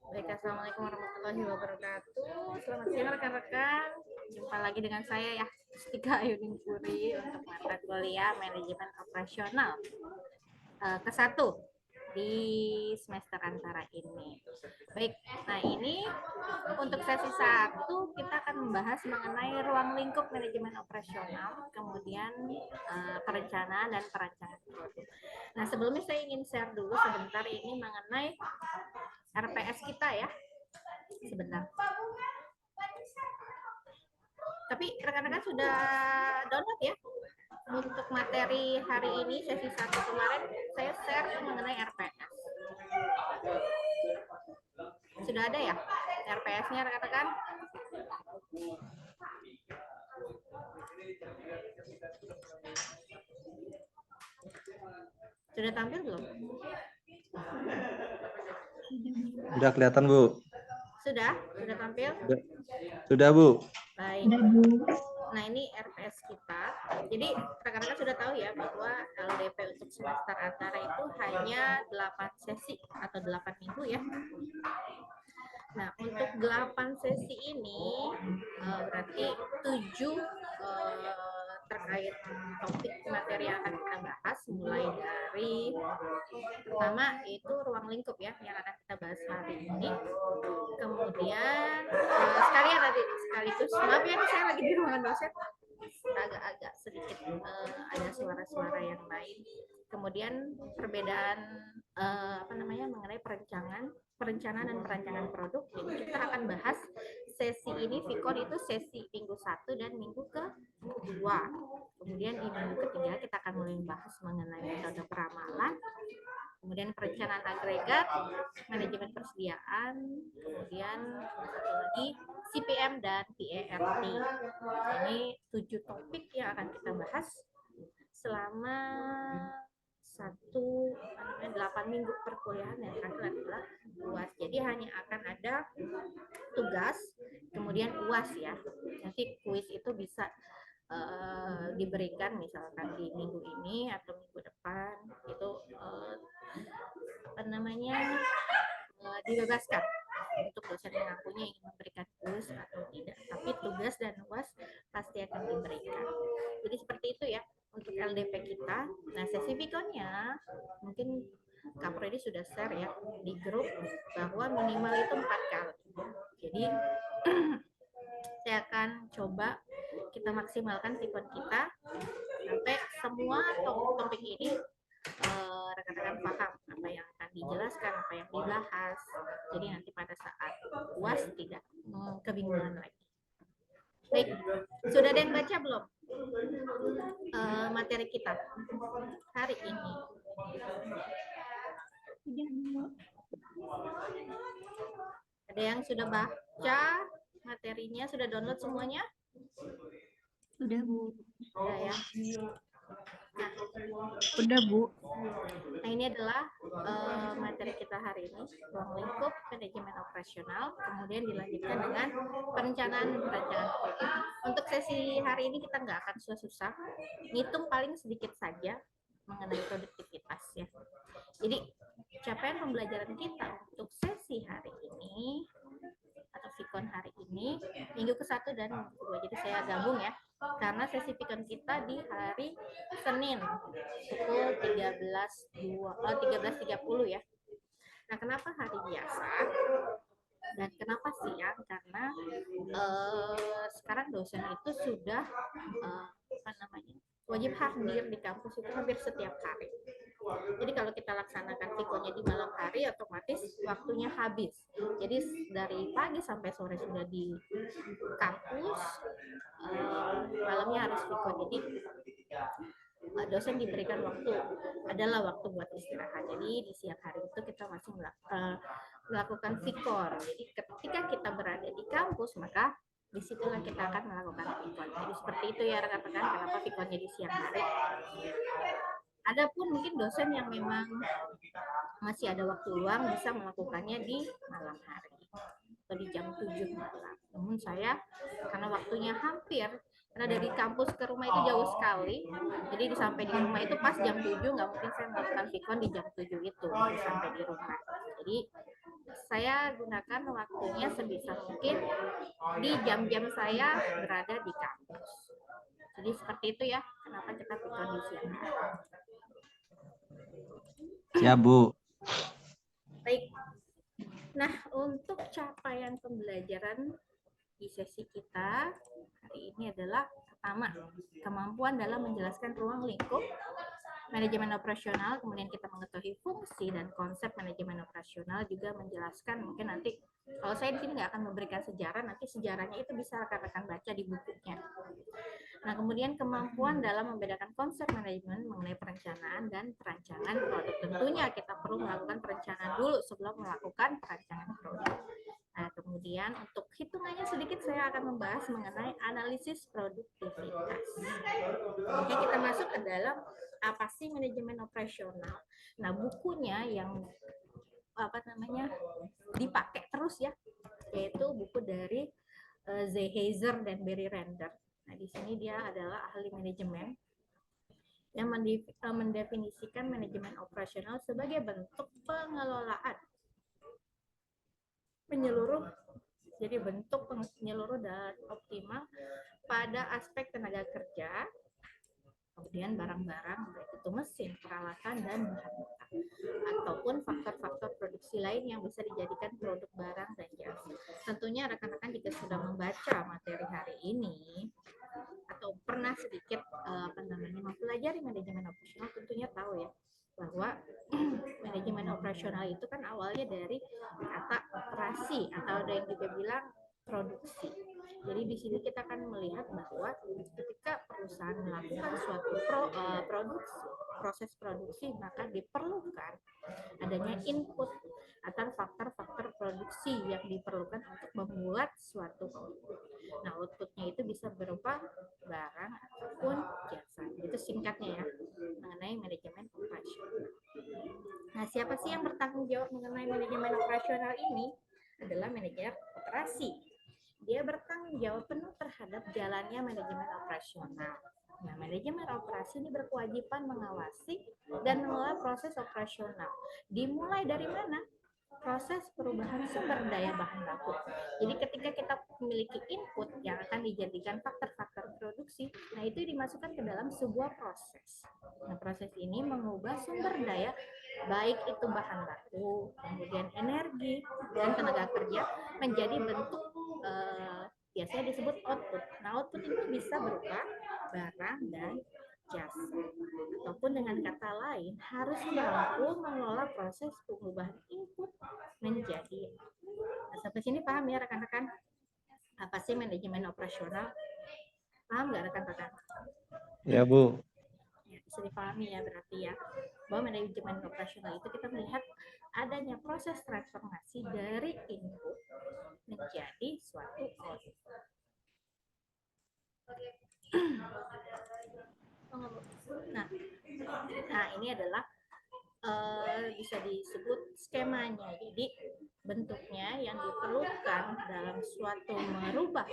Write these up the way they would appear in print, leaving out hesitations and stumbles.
Baik, assalamualaikum warahmatullahi wabarakatuh. Selamat siang rekan-rekan. Jumpa lagi dengan saya ya, Tika Ayuning Puri untuk mata kuliah manajemen operasional ke-1 di semester antara ini. Baik, nah ini untuk sesi 1 kita akan membahas mengenai ruang lingkup manajemen operasional, kemudian perencanaan dan perancangan produk. Nah, sebelumnya saya ingin share dulu sebentar ini mengenai RPS kita ya. Sebentar. Tapi rekan-rekan sudah download ya? Untuk materi hari ini sesi 1 kemarin saya share mengenai RPS. Sudah ada ya RPS-nya rekan-rekan? Sudah tampil belum? Udah kelihatan, Bu. Sudah tampil? Sudah, Bu. Baik. Nah, ini RPS kita. Jadi rekan-rekan sudah tahu ya bahwa LDP untuk semester antara itu hanya 8 sesi atau 8 minggu ya. Nah, untuk 8 sesi ini berarti 7 terkait topik materi yang akan kita bahas, mulai dari pertama yaitu ruang lingkup ya yang akan kita bahas hari ini. Kemudian sekaligus maaf ya, saya lagi di ruangan dosen, agak-agak sedikit ada suara-suara yang lain. Kemudian perbedaan mengenai perencanaan dan perancangan produk. Jadi kita akan bahas sesi ini Vicon itu sesi minggu 1 dan minggu ke-2. Kemudian di minggu ketiga kita akan mulai membahas mengenai metode peramalan, kemudian perencanaan agregat, manajemen persediaan, kemudian satu lagi CPM dan PART. Ini 7 topik yang akan kita bahas selama 8 minggu perkuliahan yang terakhir adalah UAS. Jadi hanya akan ada tugas, kemudian UAS ya. Nanti kuis itu bisa diberikan misalkan di minggu ini atau minggu depan itu dibebaskan untuk dosen mengakunya ingin memberikan kuis atau tidak, tapi tugas dan UAS pasti akan diberikan. Jadi seperti itu ya untuk LDP kita. Nah, sesi Viconnya mungkin Kak Freddy sudah share ya di grup bahwa minimal itu 4 kali. Jadi saya akan coba kita maksimalkan Vicon kita sampai semua topik ini rekan-rekan paham apa yang akan dijelaskan, apa yang dibahas. Jadi nanti pada saat UAS tidak kebingungan lagi. Baik, sudah ada yang baca belum materi kita hari ini? Ada yang sudah baca materinya, sudah download semuanya? Sudah, Bu. Sudah ya. Nah, udah, Bu. Nah, ini adalah materi kita hari ini, ruang lingkup manajemen operasional, kemudian dilanjutkan dengan perencanaan dan perancangan produk. Untuk sesi hari ini kita nggak akan susah-susah, ngitung paling sedikit saja mengenai produktivitas ya. Jadi capaian pembelajaran kita untuk sesi hari ini atau Vicon hari ini minggu ke-1 dan minggu ke-2. Jadi saya gabung ya, karena sesi Vicon kita di hari Senin pukul 13.30 ya. Nah, kenapa hari biasa dan kenapa siang? Karena sekarang dosen itu sudah wajib hadir di kampus itu hampir setiap hari. Jadi kalau kita laksanakan Viconnya di malam hari, otomatis waktunya habis. Jadi dari pagi sampai sore sudah di kampus, malamnya harus Vicon. Jadi dosen diberikan waktu buat istirahat. Jadi di siang hari itu kita masih melakukan Vicon. Jadi ketika kita berada di kampus, maka disitulah kita akan melakukan Vicon. Jadi seperti itu ya rekan-rekan, kenapa Viconnya di siang hari. Adapun mungkin dosen yang memang masih ada waktu luang bisa melakukannya di malam hari atau di jam 7 malam. Namun saya karena waktunya karena dari kampus ke rumah itu jauh sekali, jadi sampai di rumah itu pas jam 7, nggak mungkin saya melakukan Vicon di jam 7 itu sampai di rumah. Jadi saya gunakan waktunya sebisa mungkin di jam-jam saya berada di kampus. Jadi seperti itu ya, kenapa kita dikondisikan. Siap, Bu. Baik. Nah, untuk capaian pembelajaran di sesi kita hari ini adalah pertama, kemampuan dalam menjelaskan ruang lingkup manajemen operasional, kemudian kita mengetahui fungsi dan konsep manajemen operasional, juga menjelaskan mungkin nanti kalau saya di sini nggak akan memberikan sejarah, nanti sejarahnya itu bisa rekan-rekan baca di bukunya. Nah, kemudian kemampuan dalam membedakan konsep manajemen mengenai perencanaan dan perancangan produk. Tentunya kita perlu melakukan perencanaan dulu sebelum melakukan perancangan produk. Nah, kemudian untuk hitungannya sedikit saya akan membahas mengenai analisis produktivitas. Oke, kita masuk ke dalam apa sih manajemen operasional. Nah, bukunya yang dipakai terus ya, yaitu buku dari Zeyhazer dan Barry Render. Nah, di sini dia adalah ahli manajemen yang mendefinisikan manajemen operasional sebagai bentuk pengelolaan menyeluruh, jadi bentuk menyeluruh dan optimal pada aspek tenaga kerja, kemudian barang-barang, baik itu mesin, peralatan, dan bahan bakar, ataupun faktor-faktor produksi lain yang bisa dijadikan produk barang dan jasa. Tentunya rekan-rekan jika sudah membaca materi hari ini atau pernah sedikit mempelajari manajemen operasional, tentunya tahu ya bahwa manajemen operasional itu kan awalnya dari kata operasi atau ada yang juga bilang produksi. Jadi di sini kita akan melihat bahwa ketika perusahaan melakukan suatu proses produksi, maka diperlukan adanya input atau faktor-faktor produksi yang diperlukan untuk membuat suatu output. Nah, outputnya itu bisa berupa barang ataupun jasa. Itu singkatnya ya mengenai manajemen operasional. Nah, siapa sih yang bertanggung jawab mengenai manajemen operasional ini? Adalah manajer operasi. Dia bertanggung jawab penuh terhadap jalannya manajemen operasional. Nah, manajemen operasi ini berkewajiban mengawasi dan mengelola proses operasional. Dimulai dari mana? Proses perubahan sumber daya bahan baku. Jadi ketika kita memiliki input yang akan dijadikan faktor-faktor produksi, nah itu dimasukkan ke dalam sebuah proses. Nah, proses ini mengubah sumber daya, baik itu bahan baku, kemudian energi, dan tenaga kerja menjadi bentuk biasanya disebut output. Nah, output itu bisa berupa barang dan jasa. Ataupun dengan kata lain, harus mampu mengelola proses pengubahan input menjadi. Nah, sampai sini paham ya rekan-rekan? Apa sih manajemen operasional? Paham nggak rekan-rekan? Ya, Bu. Ya, bisa dipahami ya berarti ya. Bahwa manajemen operasional itu kita melihat adanya proses transformasi dari input menjadi suatu output. Nah, ini adalah bisa disebut skemanya. Jadi bentuknya yang diperlukan dalam suatu merubah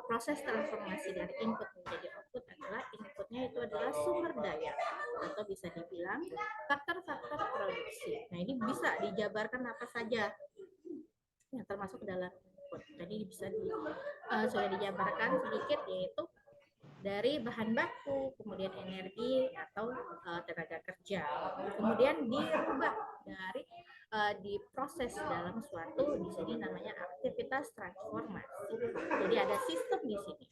proses transformasi dari input menjadi output adalah inputnya itu adalah sumber daya atau bisa dibilang faktor-faktor produksi. Nah, ini bisa dijabarkan apa saja yang termasuk dalam input. Tadi bisa sudah dijabarkan sedikit, yaitu dari bahan baku, kemudian energi atau tenaga kerja, kemudian dirubah dari diproses dalam suatu, di sini namanya aktivitas transformasi. Jadi ada sistem di sini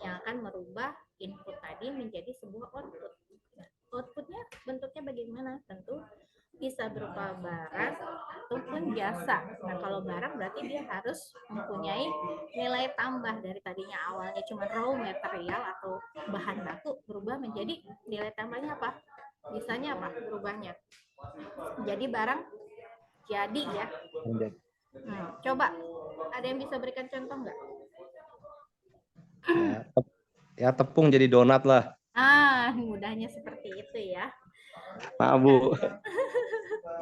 yang akan merubah input tadi menjadi sebuah output. Nah, outputnya bentuknya bagaimana? Tentu bisa berupa barang ataupun jasa. Nah, kalau barang berarti dia harus mempunyai nilai tambah dari tadinya awalnya cuma raw material atau bahan baku, berubah menjadi nilai tambahnya apa? Biasanya apa berubahnya? Jadi barang jadi ya. Coba ada yang bisa berikan contoh nggak? Ya, tepung jadi donat lah. Mudahnya seperti itu ya. Maaf, Bu.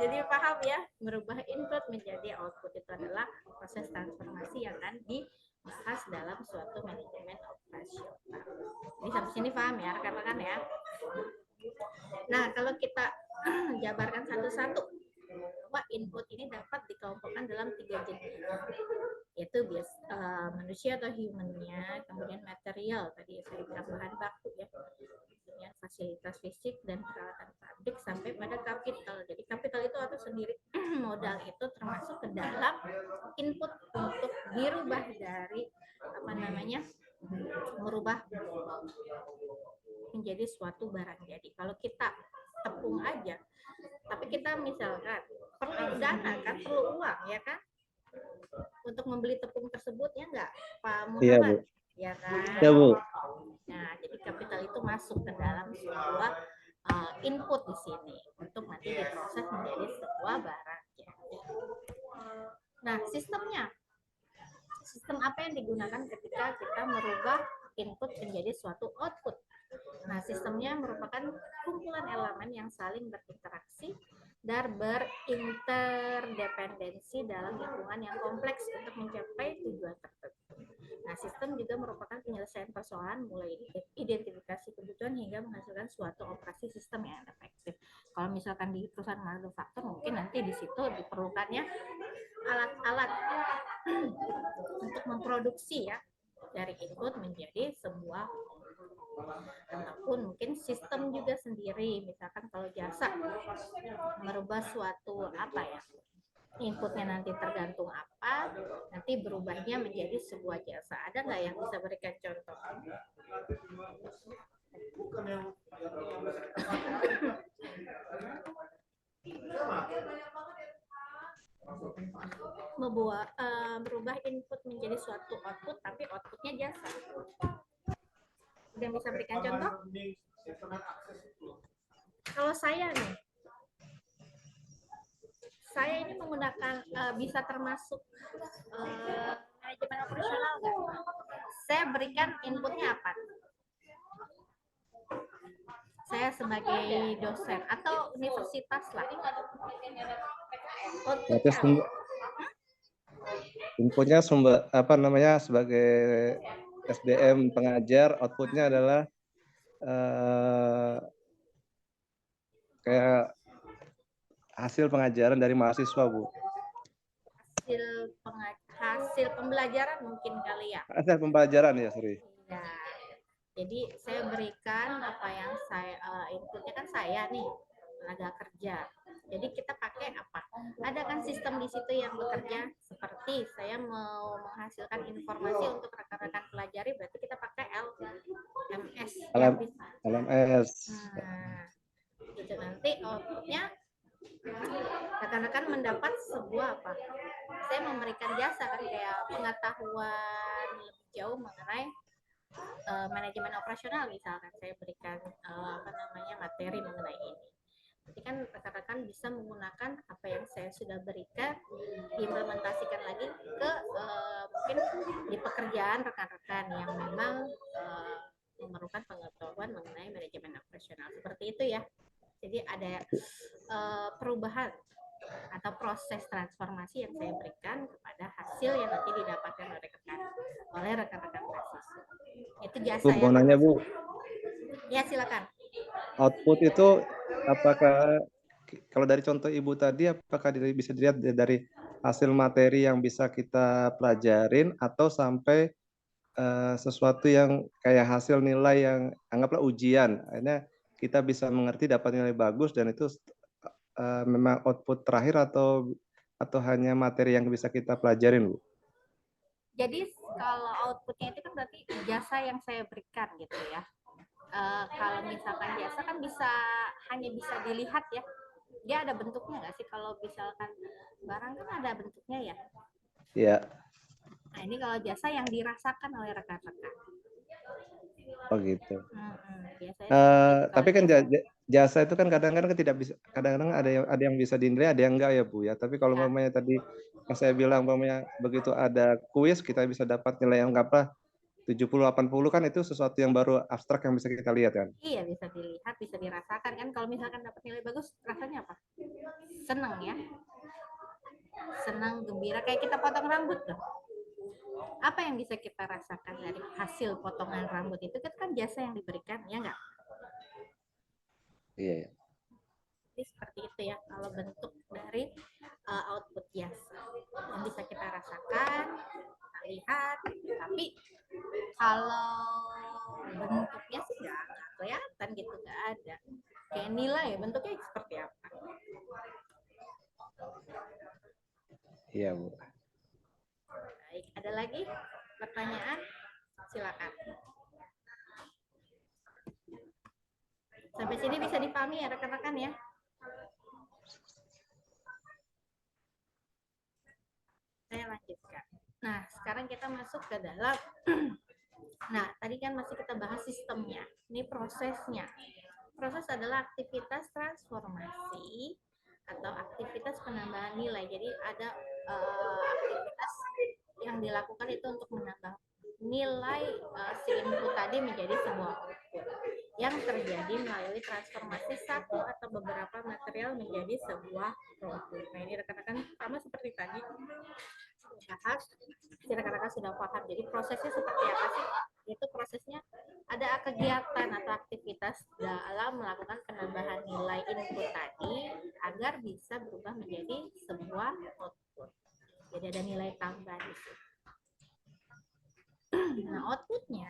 Jadi paham ya, merubah input menjadi output itu adalah proses transformasi yang akan dibahas dalam suatu manajemen operasional. Ini sampai sini paham ya rekan-rekan ya. Nah, kalau kita jabarkan satu-satu, bahwa input ini dapat dikelompokkan dalam 3 jenis, yaitu manusia atau humannya, kemudian material tadi saya bilang bahan baku ya, kemudian fasilitas fisik dan peralatan pabrik sampai pada kapital. Jadi kapital itu atau sendiri modal itu termasuk ke dalam input untuk dirubah dari merubah menjadi suatu barang. Jadi kalau kita tepung aja, tapi kita misalkan perlu dana kan, perlu uang ya kan, untuk membeli tepung tersebut ya enggak, Pak Iya, Bu. Muhammad? Ya kan? Iya, Bu. Nah, jadi kapital itu masuk ke dalam sebuah input di sini untuk nanti diproses menjadi sebuah barang. Nah, sistem apa yang digunakan ketika kita merubah input menjadi suatu output? Nah, sistemnya merupakan kumpulan elemen yang saling berinteraksi dan berinterdependensi dalam lingkungan yang kompleks untuk mencapai tujuan tertentu. Nah, sistem juga merupakan penyelesaian persoalan mulai identifikasi kebutuhan hingga menghasilkan suatu operasi sistem yang efektif. Kalau misalkan di perusahaan manufaktur, mungkin nanti di situ diperlukannya alat-alat untuk memproduksi ya, dari input menjadi sebuah, ataupun mungkin sistem juga sendiri. Misalkan kalau jasa merubah suatu inputnya nanti tergantung apa, nanti berubahnya menjadi sebuah jasa. Ada nggak yang bisa berikan contoh? Merubah input menjadi suatu output, tapi outputnya jasa. Udah bisa berikan contoh? Kalau saya ini menggunakan bisa termasuk manajemen operasional nggak? Saya berikan inputnya apa? Saya sebagai dosen atau universitas lah. Inputnya sebagai SDM pengajar, outputnya adalah kayak hasil pengajaran dari mahasiswa, Bu. Hasil pembelajaran mungkin kali ya. Hasil pembelajaran ya, sorry. Ya. Jadi saya berikan apa yang inputnya kan saya nih, tenaga kerja. Jadi kita pakai apa? Ada kan sistem di situ yang bekerja, seperti saya mau menghasilkan informasi untuk rekan-rekan pelajari, berarti kita pakai LMS. LMS. Nah, itu nanti outputnya rekan-rekan mendapat sebuah apa? Saya memberikan jasa kan, kayak pengetahuan lebih jauh mengenai manajemen operasional, misalkan saya berikan materi mengenai ini. Jadi kan rekan-rekan bisa menggunakan apa yang saya sudah berikan, diimplementasikan lagi ke mungkin di pekerjaan rekan-rekan yang memang memerlukan pengetahuan mengenai manajemen operasional. Seperti itu ya. Jadi ada perubahan atau proses transformasi yang saya berikan kepada hasil yang nanti didapatkan oleh rekan-rekan mahasiswa. Itu jasa Bu, mau nanya, Bu. Ya, silakan. Output itu apakah kalau dari contoh Ibu tadi, apakah bisa dilihat dari hasil materi yang bisa kita pelajarin atau sampai sesuatu yang kayak hasil nilai yang anggaplah ujian, akhirnya kita bisa mengerti, dapat nilai bagus, dan itu memang output terakhir atau hanya materi yang bisa kita pelajarin, Bu? Jadi kalau outputnya itu kan berarti jasa yang saya berikan gitu ya. Kalau misalkan jasa kan hanya bisa dilihat ya. Dia ada bentuknya nggak sih? Kalau misalkan barang kan ada bentuknya ya. Iya. Nah, ini kalau jasa yang dirasakan oleh rekan-rekan. Oh gitu. Tapi kan jasa itu kan kadang-kadang tidak bisa, kadang-kadang ada yang bisa dinilai, ada yang enggak ya, Bu ya. Tapi kalau umpamanya tadi yang saya bilang, umpamanya begitu ada kuis kita bisa dapat nilai yang 70-80 kan, itu sesuatu yang baru, abstrak, yang bisa kita lihat kan. Iya, bisa dilihat, bisa dirasakan kan. Kalau misalkan dapat nilai bagus, rasanya apa? Senang ya. Senang, gembira, kayak kita potong rambut tuh. Apa yang bisa kita rasakan dari hasil potongan rambut itu kan jasa yang diberikan, ya enggak? Iya. Jadi seperti itu ya, kalau bentuk dari output jasa yang bisa kita rasakan, kita lihat, tapi kalau bentuknya sih nggak kelihatan gitu, nggak ada. Kayak nilai bentuknya seperti apa? Iya, Bu. Baik, ada lagi pertanyaan? Silakan. Sampai sini bisa dipahami ya rekan-rekan ya? Saya lanjutkan. Nah, sekarang kita masuk ke dalam nah, tadi kan masih kita bahas sistemnya. Ini prosesnya. Proses adalah aktivitas transformasi atau aktivitas penambahan nilai. Jadi ada aktivitas yang dilakukan itu untuk menambah nilai si input tadi menjadi sebuah output yang terjadi melalui transformasi satu atau beberapa material menjadi sebuah produk. Nah, ini rekan-rekan sama seperti tadi bahas, rekan-rekan sudah paham. Jadi prosesnya seperti apa sih? Itu prosesnya ada kegiatan atau aktivitas dalam melakukan penambahan nilai input tadi agar bisa berubah menjadi sebuah output. Jadi ada nilai tambah di situ. Nah, outputnya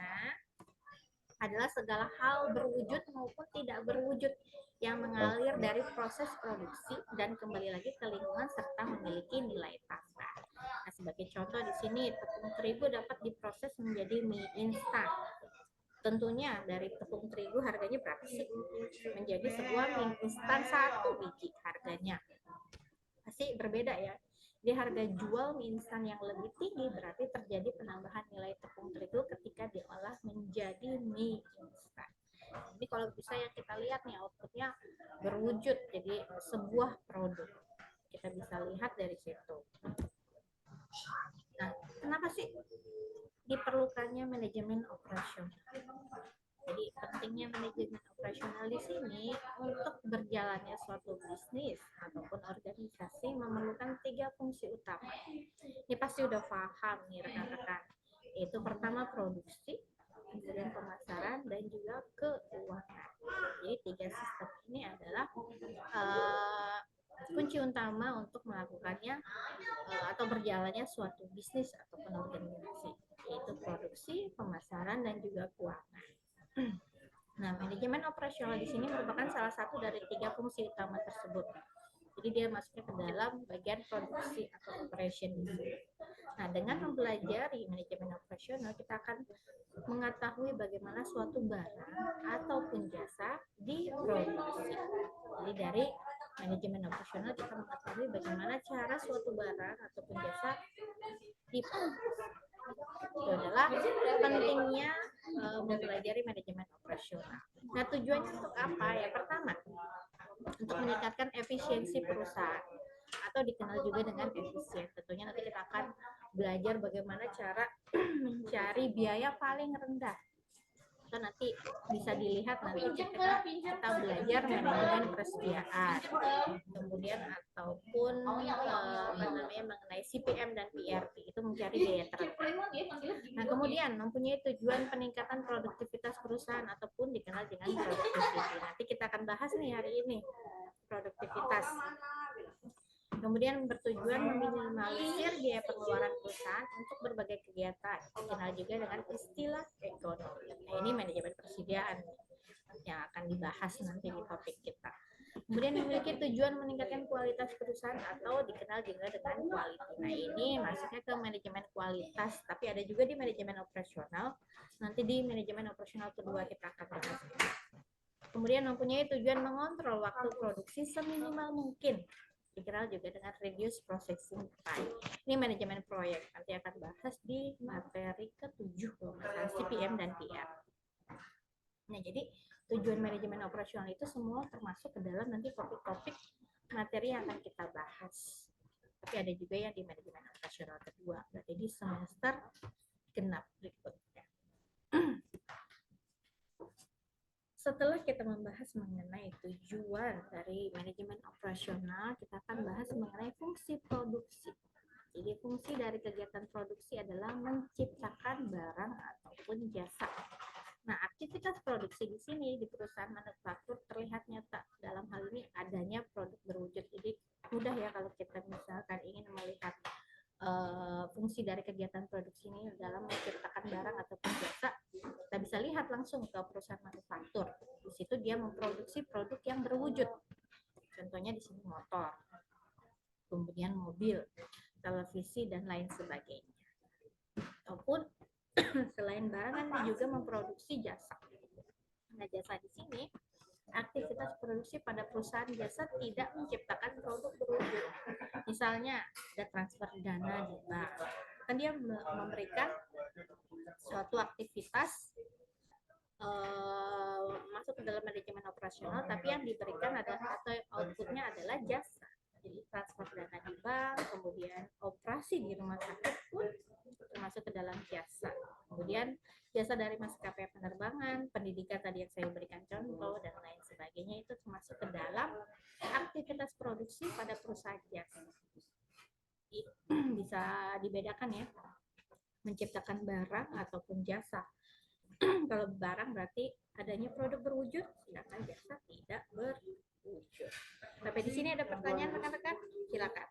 adalah segala hal berwujud maupun tidak berwujud yang mengalir dari proses produksi dan kembali lagi ke lingkungan serta memiliki nilai tambah. Nah, sebagai contoh di sini tepung terigu dapat diproses menjadi mie instan. Tentunya dari tepung terigu harganya berapa sih? Menjadi sebuah mie instan 1 biji harganya pasti berbeda ya. Di harga jual mie instan yang lebih tinggi berarti terjadi penambahan nilai tepung terigu ketika diolah menjadi mie instan. Ini kalau bisa yang kita lihat nih outputnya berwujud jadi sebuah produk. Kita bisa lihat dari situ. Nah, kenapa sih diperlukannya manajemen operasional? Jadi pentingnya manajemen operasional di sini untuk berjalannya suatu bisnis ataupun organisasi memerlukan 3 fungsi utama. Ini pasti udah paham nih rekan-rekan. Itu pertama produksi, kemudian pemasaran dan juga keuangan. Jadi 3 sistem ini adalah kunci utama untuk melakukannya atau berjalannya suatu bisnis ataupun organisasi, yaitu produksi, pemasaran dan juga keuangan. Nah, manajemen operasional di sini merupakan salah satu dari 3 fungsi utama tersebut. Jadi dia masuknya ke dalam bagian produksi atau operation di sini. Nah, dengan mempelajari manajemen operasional, kita akan mengetahui bagaimana suatu barang ataupun jasa diproduksi. Jadi dari manajemen operasional kita mengetahui bagaimana cara suatu barang ataupun jasa diproduksi. Itu adalah pentingnya mempelajari manajemen operasional. Nah, tujuannya untuk apa? Ya, pertama, untuk meningkatkan efisiensi perusahaan atau dikenal juga dengan efisien. Tentunya nanti kita akan belajar bagaimana cara mencari biaya paling rendah. Itu nanti bisa dilihat nanti kita belajar manajemen persediaan, kemudian ataupun mengenai CPM dan PRP itu mencari biaya terendah. Nah, kemudian mempunyai tujuan peningkatan produktivitas perusahaan ataupun dikenal dengan productivity. Nanti kita akan bahas nih hari ini produktivitas. Kemudian bertujuan meminimalisir biaya pengeluaran perusahaan untuk berbagai kegiatan, dikenal juga dengan istilah ekonomi. Nah, ini manajemen persediaan yang akan dibahas nanti di topik kita. Kemudian memiliki tujuan meningkatkan kualitas perusahaan atau dikenal juga dengan quality. Nah, ini masuknya ke manajemen kualitas, tapi ada juga di manajemen operasional. Nanti di manajemen operasional kedua kita akan bahas. Kemudian mempunyai tujuan mengontrol waktu produksi seminimal mungkin, dikenal juga dengan reduce processing time. Ini manajemen proyek, nanti akan bahas di materi ke-7 CPM dan PR. Nah, jadi tujuan manajemen operasional itu semua termasuk ke dalam nanti topik-topik materi yang akan kita bahas. Tapi ada juga yang di manajemen operasional kedua, berarti di semester genap berikutnya. Setelah kita membahas mengenai tujuan dari manajemen operasional, kita akan bahas mengenai fungsi produksi. Jadi fungsi dari kegiatan produksi adalah menciptakan barang ataupun jasa. Nah, aktivitas produksi di sini di perusahaan manufaktur terlihat nyata. Dalam hal ini adanya produk berwujud. Jadi mudah ya kalau kita bisa fungsi dari kegiatan produksi ini dalam menciptakan barang ataupun jasa, kita bisa lihat langsung ke perusahaan manufaktur. Di situ dia memproduksi produk yang berwujud. Contohnya di sini motor, kemudian mobil, televisi, dan lain sebagainya. Ataupun selain barang kan dia juga memproduksi jasa. Nah, jasa di sini aktivitas produksi pada perusahaan jasa tidak menciptakan produk berwujud. Misalnya ada transfer dana di bank, kan dia memberikan suatu aktivitas masuk ke dalam manajemen operasional, tapi yang diberikan adalah atau outputnya adalah jasa. Jadi transfer dana di bank, kemudian operasi di rumah sakit pun termasuk ke dalam jasa. Kemudian jasa dari maskapai penerbangan, pendidikan tadi yang saya berikan contoh, dan lain sebagainya itu termasuk ke dalam aktivitas produksi pada perusahaan jasa. Bisa dibedakan ya, menciptakan barang ataupun jasa. Kalau barang berarti adanya produk berwujud, sedangkan jasa tidak berwujud. Sampai di sini ada pertanyaan rekan-rekan? Silakan.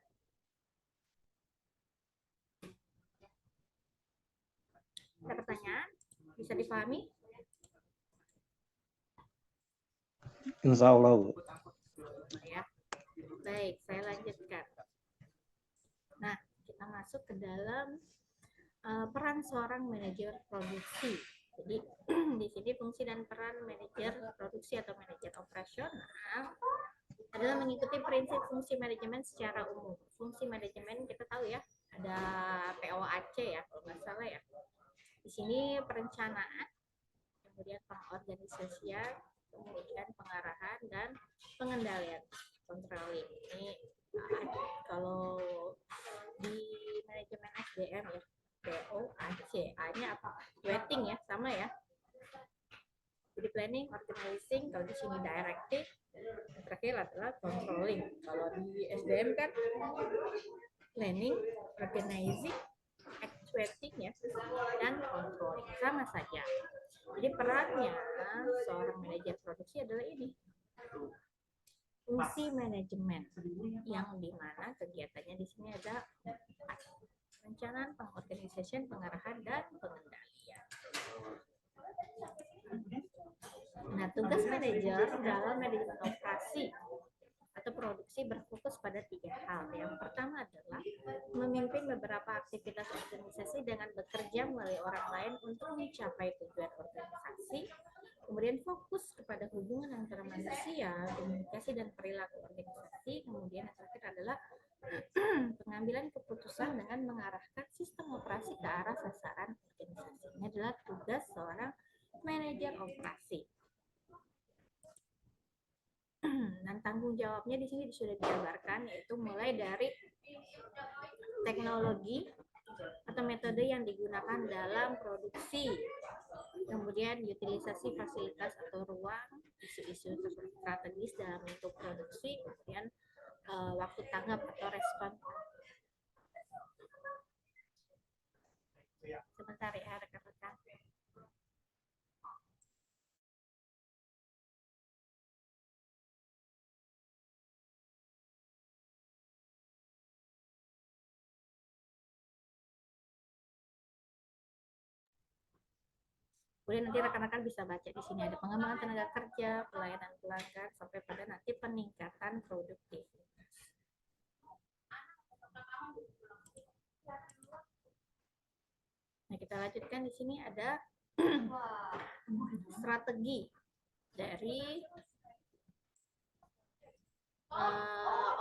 Ada pertanyaan? Bisa dipahami? Insya Allah, Bu. Ya. Baik, saya lanjutkan. Nah, kita masuk ke dalam peran seorang manajer produksi. Jadi di sini fungsi dan peran manajer produksi atau manajer operasional adalah mengikuti prinsip fungsi manajemen secara umum. Fungsi manajemen kita tahu ya, ada POAC ya kalau nggak salah ya. Di sini perencanaan, kemudian pengorganisasian, kemudian pengarahan dan pengendalian, controlling. Ini kalau di manajemen SDM ya, POAC, A-nya apa? Waiting ya, sama ya. Jadi planning, organizing, kalau di sini directing, yang terakhir adalah controlling. Kalau di SDM kan planning, organizing, actuating ya, dan controlling, sama saja. Jadi perannya seorang manajer produksi adalah ini, fungsi manajemen, yang dimana kegiatannya di sini ada perencanaan, pengorganisasian, pengarahan, dan pengendalian. Nah, tugas manajer dalam manajemen operasi atau produksi berfokus pada 3 hal. Yang pertama adalah memimpin beberapa aktivitas organisasi dengan bekerja melalui orang lain untuk mencapai tujuan organisasi. Kemudian fokus kepada hubungan antara manusia, komunikasi, dan perilaku organisasi. Kemudian yang terakhir adalah pengambilan keputusan dengan mengarahkan sistem operasi ke arah sasaran organisasi. Ini adalah tugas seorang manajer operasi. Dan tanggung jawabnya di sini sudah dijabarkan, yaitu mulai dari teknologi atau metode yang digunakan dalam produksi, kemudian utilisasi fasilitas atau ruang, isu-isu strategis dalam bentuk produksi, kemudian waktu tanggap atau respon. Sebentar ya rekan-rekan. Kemudian nanti rekan-rekan bisa baca di sini ada pengembangan tenaga kerja, pelayanan pelanggan, sampai pada nanti peningkatan produktivitas. Nah, kita lanjutkan di sini ada strategi dari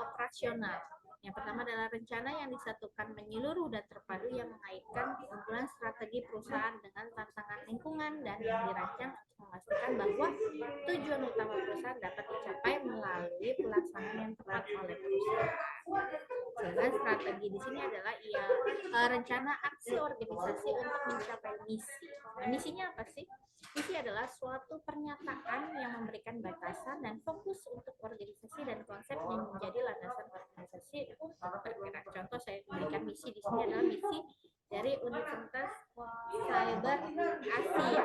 operasional. Yang pertama adalah rencana yang disatukan menyeluruh dan terpadu yang mengaitkan keunggulan strategi perusahaan dengan tantangan lingkungan dan yang dirancang untuk memastikan bahwa tujuan utama perusahaan dapat dicapai melalui pelaksanaan yang tepat oleh perusahaan. Sedangkan strategi di sini adalah rencana aksi organisasi untuk mencapai misi. Nah, misinya apa sih? Misi adalah suatu pernyataan yang memberikan batasan dan fokus untuk organisasi dan konsep yang menjadi landasan organisasi untuk bergerak. Contoh saya berikan misi di sini adalah misi dari Universitas Cyber Asia,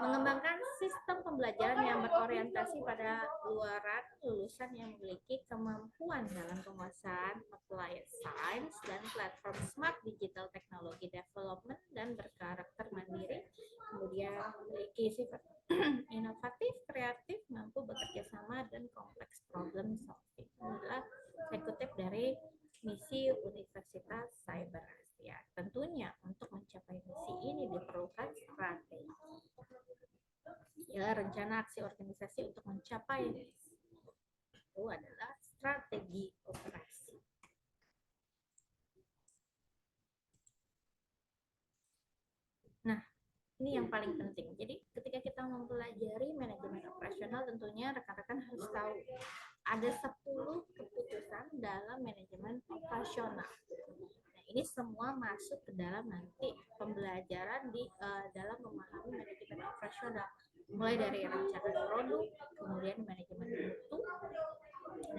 mengembangkan sistem pembelajaran yang berorientasi pada luaran lulusan yang memiliki kemampuan dalam penguasaan applied science dan platform smart digital technology development dan berkarakter mandiri, kemudian memiliki sifat inovatif, kreatif, mampu bekerja sama dan kompleks problem solving. Ini adalah saya kutip dari misi Universitas Cyber Asia. Tentunya untuk mencapai misi ini diperlukan strategi. Ialah rencana aksi organisasi untuk mencapai misi. Itu adalah strategi operasi. Nah, ini yang paling penting. Jadi ketika kita mempelajari manajemen operasional, tentunya rekan-rekan harus tahu ada 10 keputusan dalam manajemen operasional. Nah, ini semua masuk ke dalam nanti pembelajaran di dalam memahami manajemen operasional. Mulai dari rencana produk, kemudian manajemen mutu.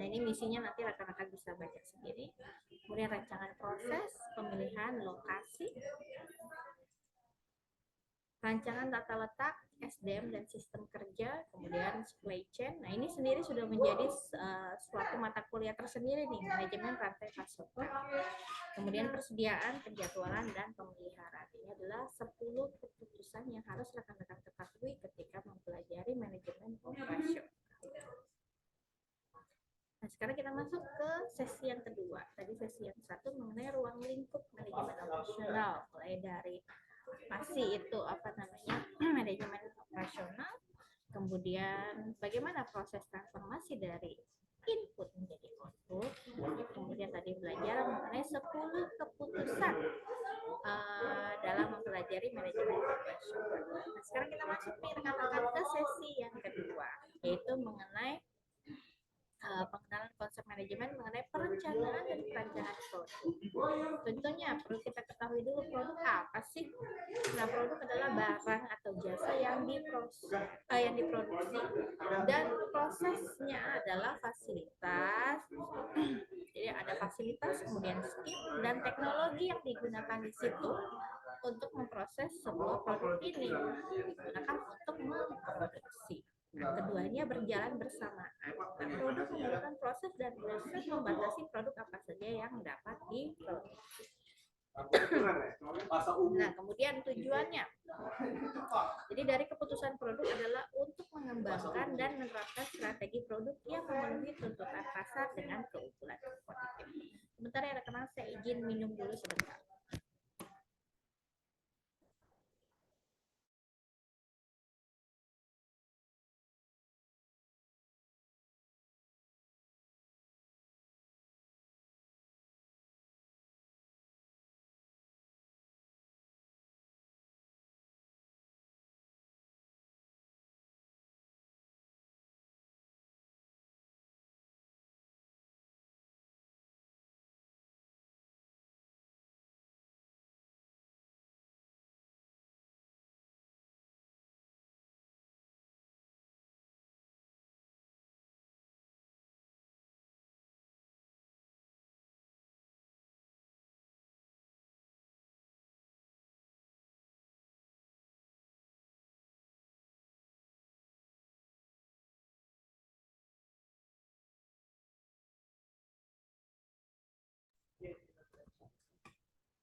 Nah, ini misinya nanti rekan-rekan bisa baca sendiri. Kemudian rancangan proses, pemilihan lokasi, rancangan tata letak, SDM dan sistem kerja, kemudian supply chain. Nah, ini sendiri sudah menjadi suatu mata kuliah tersendiri nih, manajemen rantai pasokan. Kemudian persediaan, penjadwalan, dan pemeliharaan. Ini adalah 10 keputusan yang harus rekan-rekan ketahui ketika mempelajari manajemen operasional. Nah, sekarang kita masuk ke sesi yang kedua. Tadi sesi yang satu mengenai ruang lingkup manajemen operasional, mulai dari masih itu manajemen operasional, kemudian bagaimana proses transformasi dari input menjadi output, kemudian tadi belajar mengenai 10 keputusan dalam mempelajari manajemen operasional. Nah, sekarang kita masuk nih rekan-rekan ke sesi yang kedua, yaitu mengenai pengenalan konsep manajemen mengenai perencanaan dan perancangan produk. Tentunya perlu kita ketahui dulu produk apa sih? Nah, produk adalah barang atau jasa yang diproduksi dan prosesnya adalah fasilitas. Jadi ada fasilitas, kemudian skill dan teknologi yang digunakan di situ untuk memproses sebuah produk ini, digunakan untuk memproduksi. Nah, keduanya berjalan bersamaan. Nah, produk memerlukan proses dan proses membatasi produk apa saja yang dapat diproduksi. Nah, kemudian tujuannya. Jadi dari keputusan produk adalah untuk mengembangkan dan menerapkan strategi produk yang memenuhi tuntutan pasar dengan keunggulan kompetitif. Sebentar ya rekan-rekan, saya izin minum dulu sebentar.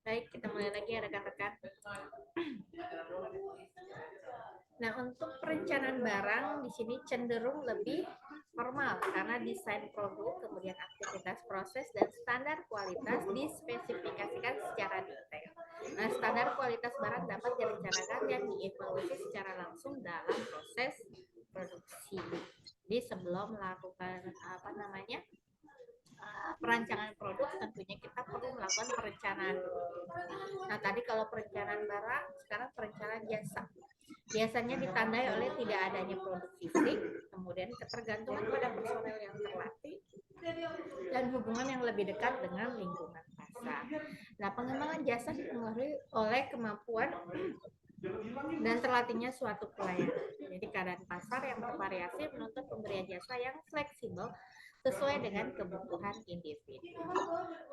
Baik, kita mulai lagi ya rekan-rekan. Nah, untuk perencanaan barang di sini cenderung lebih formal karena desain produk, kemudian aktivitas proses dan standar kualitas dispesifikasikan secara detail. Nah, standar kualitas barang dapat direncanakan dan dievaluasi secara langsung dalam proses produksi. Jadi sebelum melakukan perancangan produk, tentunya kita perlu melakukan perencanaan. Nah, tadi kalau perencanaan barang, sekarang perencanaan jasa. Biasanya ditandai oleh tidak adanya produk fisik, kemudian ketergantungan pada personel yang terlatih, dan hubungan yang lebih dekat dengan lingkungan pasar. Nah, pengembangan jasa dipengaruhi oleh kemampuan dan terlatihnya suatu pelayan. Jadi keadaan pasar yang bervariasi menuntut pemberian jasa yang fleksibel sesuai dengan kebutuhan individu.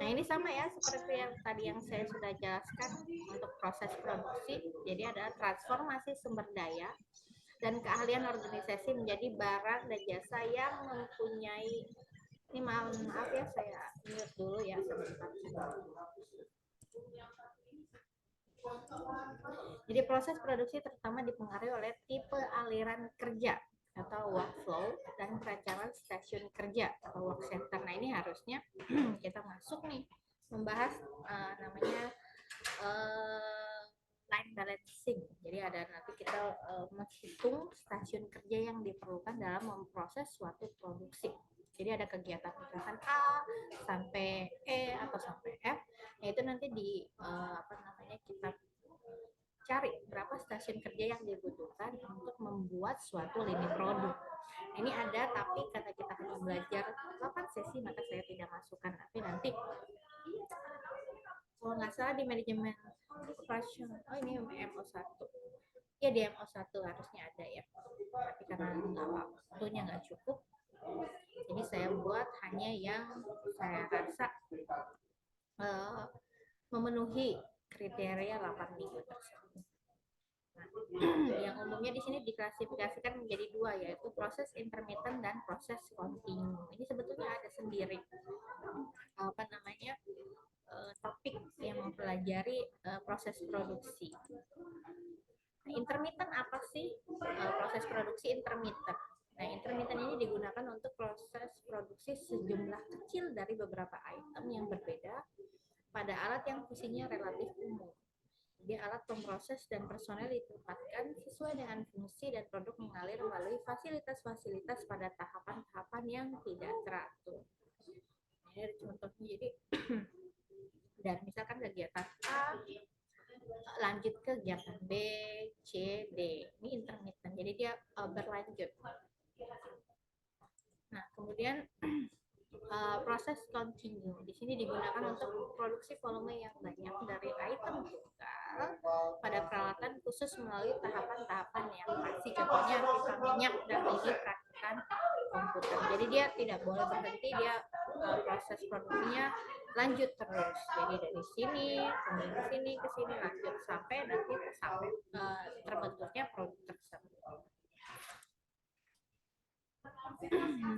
Nah, ini sama ya seperti yang tadi yang saya sudah jelaskan untuk proses produksi. Jadi ada transformasi sumber daya, dan keahlian organisasi menjadi barang dan jasa yang mempunyai, ini maaf ya, saya mute dulu ya sebentar. Jadi proses produksi terutama dipengaruhi oleh tipe aliran kerja atau workflow dan perancangan stasiun kerja atau work center. Nah ini harusnya kita masuk nih membahas namanya line balancing. Jadi ada nanti kita menghitung stasiun kerja yang diperlukan dalam memproses suatu produksi. Jadi ada kegiatan misalkan A sampai E atau sampai F. Nah itu nanti di kita cari berapa stasiun kerja yang dibutuhkan untuk membuat suatu lini produk. Ini ada, tapi karena kita hanya belajar 8 sesi, maka saya tidak masukkan. Tapi nanti kalau nggak salah di manajemen operasional, oh ini MO1. Ya di MO1 harusnya ada ya. Tapi karena waktunya nggak cukup, jadi saya buat hanya yang saya rasa memenuhi kriteria 8 minggu tersebut. Nah, yang umumnya di sini diklasifikasikan menjadi dua, yaitu proses intermittent dan proses kontinu. Ini sebetulnya ada sendiri topik yang mempelajari proses produksi. Nah, intermittent apa sih proses produksi intermittent? Nah, intermittent ini digunakan untuk proses produksi sejumlah kecil dari beberapa item yang berbeda pada alat yang fungsinya relatif umum. Jadi alat pemproses dan personel ditempatkan sesuai dengan fungsi dan produk mengalir melalui fasilitas-fasilitas pada tahapan-tahapan yang tidak teratur. Ini ada contohnya. Jadi dan misalkan kegiatan A lanjut ke kegiatan B, C, D. Ini intermittent. Jadi dia berlanjut. Nah, kemudian proses continue di sini digunakan untuk produksi volume yang banyak dari item tunggal pada peralatan khusus melalui tahapan-tahapan yang pasti, contohnya pipa minyak dan lini perakitan komputer. Jadi dia tidak boleh berhenti, dia proses produksinya lanjut terus. Jadi dari sini kemudian ke sini ke sini lanjut sampai nanti terbentuknya produk tersebut.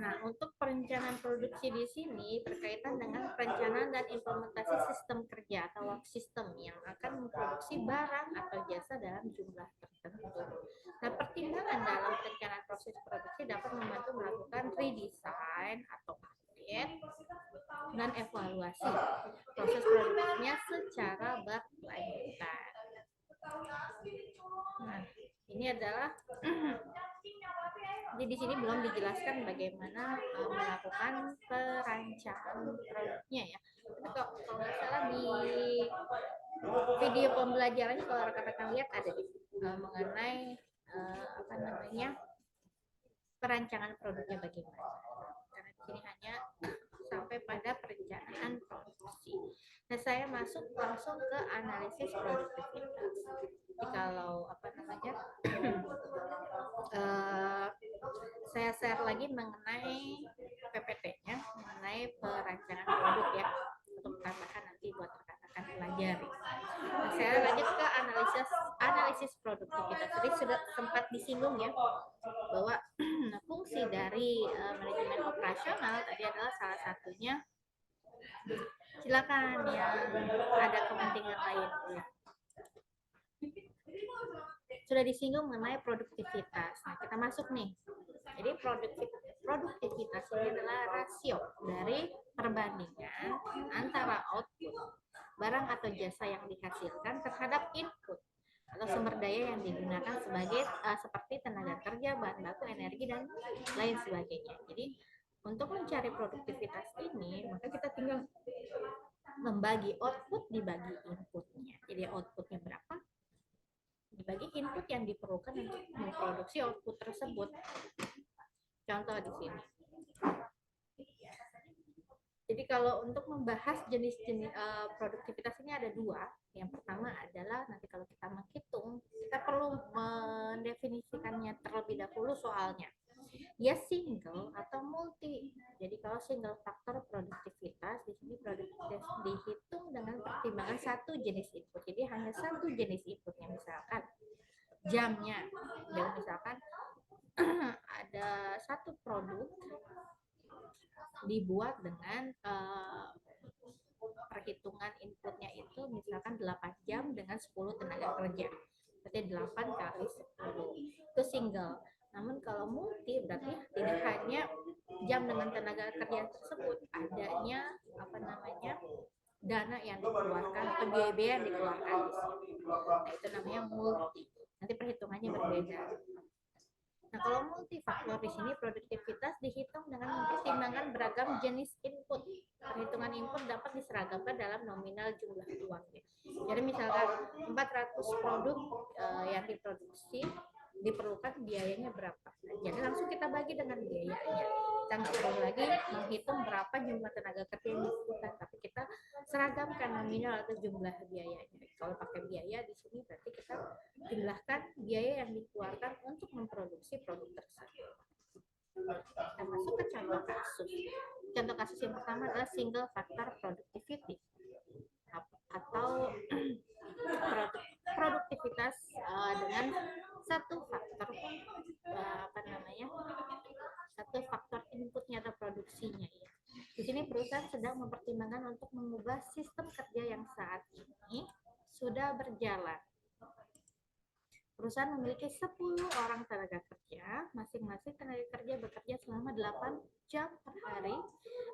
Nah, untuk perencanaan produksi di sini berkaitan dengan perencanaan dan implementasi sistem kerja atau work system yang akan memproduksi barang atau jasa dalam jumlah tertentu. Nah, pertimbangan dalam perencanaan proses produksi dapat membantu melakukan redesign atau update dan evaluasi proses produksinya secara berkelanjutan. Nah, ini adalah jadi di sini belum dijelaskan bagaimana melakukan perancangan produknya ya. Tapi kalau nggak salah di video pembelajarannya kalau rekan-rekan lihat ada mengenai perancangan produknya bagaimana. Karena di sini hanya sampai pada perencanaan produksi. Nah, saya masuk langsung ke analisis produktivitas. Jadi kalau saya share lagi mengenai PPT-nya, mengenai perancangan produk ya, untuk tambahan nanti buat rekan-rekan pelajari. Nah, saya lanjut ke analisis produktivitas. Tadi sudah sempat disinggung ya bahwa fungsi dari manajemen operasional tadi adalah salah satunya. Silakan yang ada kepentingan lain ya. Sudah disinggung mengenai produktivitas. Nah, kita masuk nih. Jadi produktivitas ini adalah rasio dari perbandingan antara output barang atau jasa yang dihasilkan terhadap input atau sumber daya yang digunakan sebagai seperti tenaga kerja, bahan baku, energi dan lain sebagainya. Jadi untuk mencari produktivitas ini, maka kita tinggal membagi output dibagi inputnya. Jadi outputnya berapa? Dibagi input yang diperlukan untuk memproduksi output tersebut. Contoh di sini. Jadi kalau untuk membahas jenis-jenis produktivitas ini ada dua. Yang pertama adalah nanti kalau kita menghitung, kita perlu mendefinisikannya terlebih dahulu soalnya. Ya single atau multi. Jadi kalau single faktor produktivitas, di sini produktivitas dihitung dengan pertimbangan satu jenis input. Jadi hanya satu jenis inputnya, misalkan jamnya. Jadi misalkan ada satu produk dibuat dengan perhitungan inputnya itu misalkan 8 jam dengan 10 tenaga kerja. Berarti 8 kali 10. Itu single. Namun kalau multi berarti tidak hanya jam dengan tenaga kerja tersebut, adanya dana yang dikeluarkan atau biaya yang dikeluarkan di sini. Nah, itu namanya multi. Nanti perhitungannya berbeda. Nah, kalau multifaktor di sini produktivitas dihitung dengan mempertimbangkan beragam jenis input. Perhitungan input dapat diseragamkan dalam nominal jumlah uang. Jadi misalkan 400 produk yang diproduksi diperlukan biayanya berapa. Nah, jadi langsung kita bagi dengan biayanya. Kita nggak perlu lagi menghitung berapa jumlah tenaga kerja yang dibutuhkan, tapi kita seragamkan nominal atau jumlah biayanya. Kalau pakai biaya di sini berarti kita jumlahkan biaya yang dikeluarkan untuk memproduksi produk tersebut. Kita masuk ke contoh kasus. Contoh kasus yang pertama adalah single factor productivity atau produktivitas dengan satu faktor satu faktor inputnya atau produksinya ya. Di sini perusahaan sedang mempertimbangkan untuk mengubah sistem kerja yang saat ini sudah berjalan. Perusahaan memiliki 10 orang tenaga kerja, masing-masing tenaga kerja bekerja selama 8 jam per hari,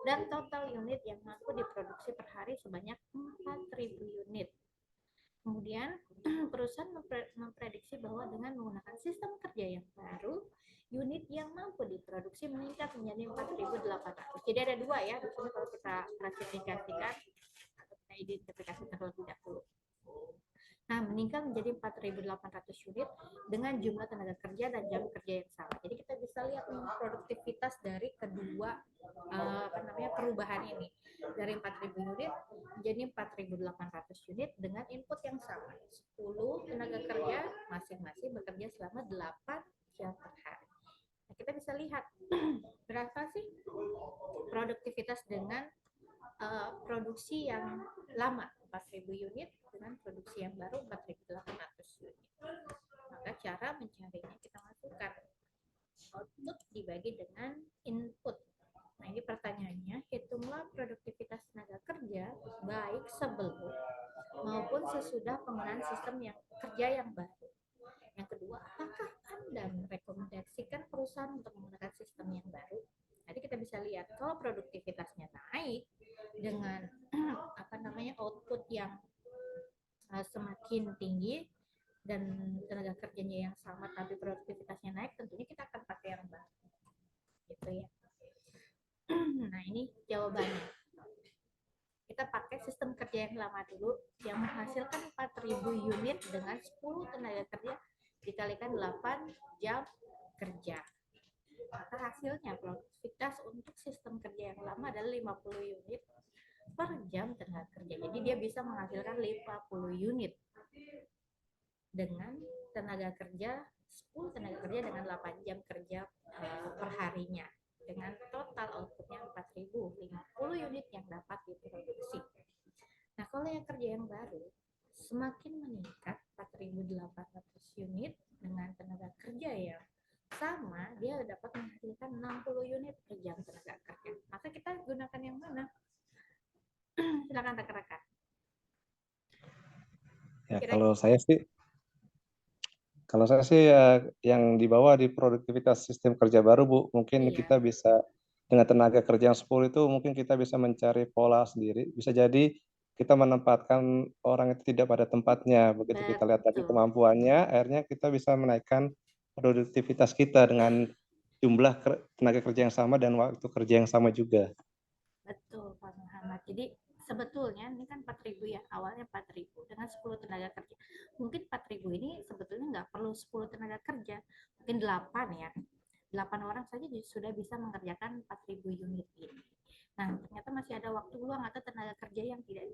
dan total unit yang mampu diproduksi per hari sebanyak 4.000 unit. Kemudian, perusahaan memprediksi bahwa dengan menggunakan sistem kerja yang baru, unit yang mampu diproduksi meningkat menjadi 4.800. Jadi ada dua ya, di sini kalau kita klasifikasikan atau kita identifikasi terlebih dahulu. Nah, meningkat menjadi 4.800 unit dengan jumlah tenaga kerja dan jam kerja yang sama. Jadi kita bisa lihat nih produktivitas dari kedua perubahan ini. Dari 4.000 unit menjadi 4.800 unit dengan input yang sama. 10 tenaga kerja masing-masing bekerja selama 8 jam per hari. Nah, kita bisa lihat berapa sih produktivitas dengan produksi yang lama 4.000 unit dengan produksi yang baru 4.800 unit. Maka cara mencarinya kita masukkan output dibagi dengan input. Nah, ini pertanyaannya, hitunglah produktivitas tenaga kerja baik sebelum maupun sesudah penggunaan sistem kerja yang baru. Yang kedua, apakah Anda merekomendasikan perusahaan untuk menggunakan sistem yang baru? Jadi kita bisa lihat kalau produktivitasnya naik dengan output yang semakin tinggi dan tenaga kerjanya yang sama tapi produktivitasnya naik, tentunya kita akan pakai yang baru. Gitu ya. Nah, ini jawabannya. Kita pakai sistem kerja yang lama dulu yang menghasilkan 4.000 unit dengan 10 tenaga kerja dikalikan 8 jam kerja. Maka hasilnya produktivitas untuk sistem kerja yang lama adalah 50 unit per jam tenaga kerja. Jadi dia bisa menghasilkan 50 unit dengan tenaga kerja 10 tenaga kerja dengan 8 jam kerja per harinya. Dengan total outputnya 4.050 unit yang dapat diproduksi. Nah, kalau yang kerja yang baru semakin meningkat 4.800 unit dengan tenaga kerja yang sama, dia dapat menghasilkan 60 unit per jam tenaga kerja. Maka kita gunakan yang mana? Silakan rekan-rekan. Ya, kalau saya sih ya, yang dibawa di produktivitas sistem kerja baru, Bu, mungkin kita bisa dengan tenaga kerja yang 10 itu mungkin kita bisa mencari pola sendiri. Bisa jadi kita menempatkan orang itu tidak pada tempatnya. Begitu kita lihat tadi kemampuannya, akhirnya kita bisa menaikkan produktivitas kita dengan jumlah tenaga kerja yang sama dan waktu kerja yang sama juga. Betul, Pak Muhammad. Jadi sebetulnya ini kan 4.000 ya, awalnya 4.000 dengan 10 tenaga kerja. Mungkin 4.000 ini sebetulnya nggak perlu 10 tenaga kerja, mungkin 8 ya. 8 orang saja sudah bisa mengerjakan 4.000 unit ini. Nah, ternyata masih ada waktu luang atau tenaga kerja yang tidak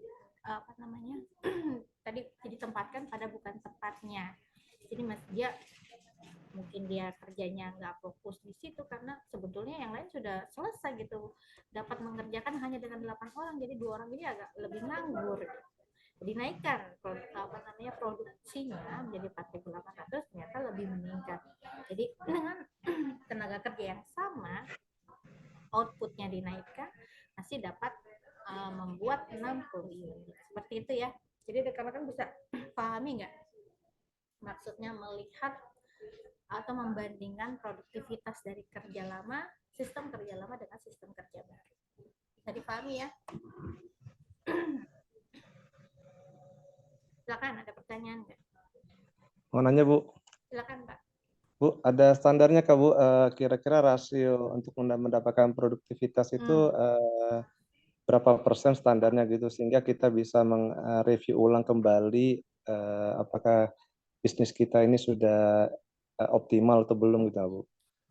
tadi ditempatkan pada bukan tempatnya. Jadi mungkin dia kerjanya nggak fokus di situ karena sebetulnya yang lain sudah selesai gitu, dapat mengerjakan hanya dengan 8 orang, jadi 2 orang ini agak lebih nganggur. dinaikkan produksinya menjadi 4.800, ternyata lebih meningkat. Jadi dengan tenaga kerja yang sama, outputnya dinaikkan, masih dapat membuat 60 unit. Seperti itu ya. Jadi rekan-rekan bisa pahami nggak? Maksudnya melihat atau membandingkan produktivitas dari kerja lama, sistem kerja lama dengan sistem kerja baru. Bisa dipahami ya? Silakan, ada pertanyaan nggak? Mau nanya Bu, Silakan Pak. Bu, ada standarnya Kak Bu, kira-kira rasio untuk mendapatkan produktivitas itu berapa persen standarnya gitu, sehingga kita bisa mereview ulang kembali apakah bisnis kita ini sudah optimal atau belum gitu Bu.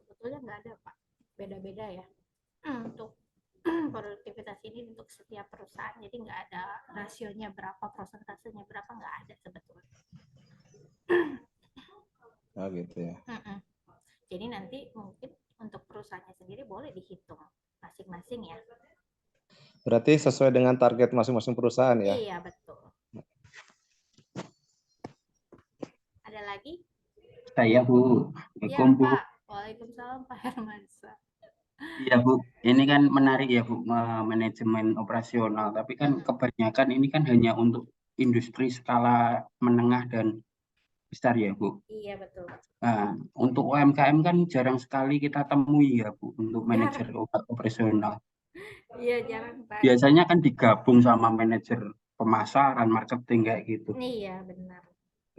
Sebetulnya nggak ada Pak, beda-beda ya. Untuk produktivitas ini untuk setiap perusahaan, jadi nggak ada rasionya berapa, prosentasenya berapa, nggak ada sebetulnya. Oh gitu ya. Jadi nanti mungkin untuk perusahaannya sendiri boleh dihitung masing-masing ya. Berarti sesuai dengan target masing-masing perusahaan ya? Iya betul. Ada lagi? Saya Bu. Iya Bu. Pak. Waalaikumsalam Pak Hermansyah. Iya Bu, ini kan menarik ya Bu, manajemen operasional. Tapi kan kebanyakan ini kan hanya untuk industri skala menengah dan besar ya Bu. Iya betul. Nah, untuk UMKM kan jarang sekali kita temui ya Bu, untuk manajer operasional. Iya jarang Pak. Biasanya kan digabung sama manajer pemasaran, marketing kayak gitu. Iya benar.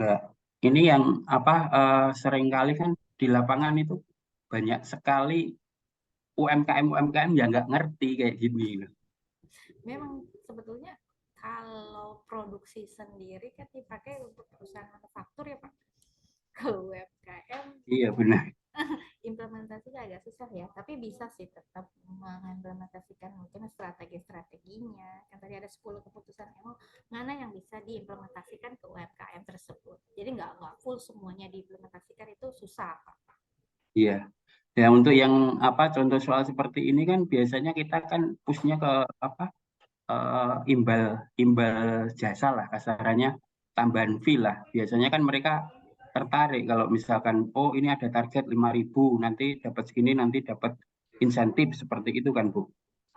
Nah, ini yang seringkali kan di lapangan itu banyak sekali UMKM yang nggak ngerti kayak gini. Memang sebetulnya kalau produksi sendiri kan dipakai untuk perusahaan manufaktur ya Pak. Kalau UMKM Iya benar. implementasinya agak susah ya, tapi bisa sih tetap mengimplementasikan mungkin strategi-strateginya. Kan tadi ada 10 keputusan MO, mana yang bisa diimplementasikan ke UMKM tersebut. Jadi nggak full semuanya diimplementasikan, itu susah Pak. Iya. Ya untuk yang contoh soal seperti ini kan biasanya kita kan pushnya ke imbal jasa lah kasarannya, tambahan fee lah. Biasanya kan mereka tertarik kalau misalkan ini ada target 5.000, nanti dapat segini, nanti dapat insentif seperti itu kan Bu.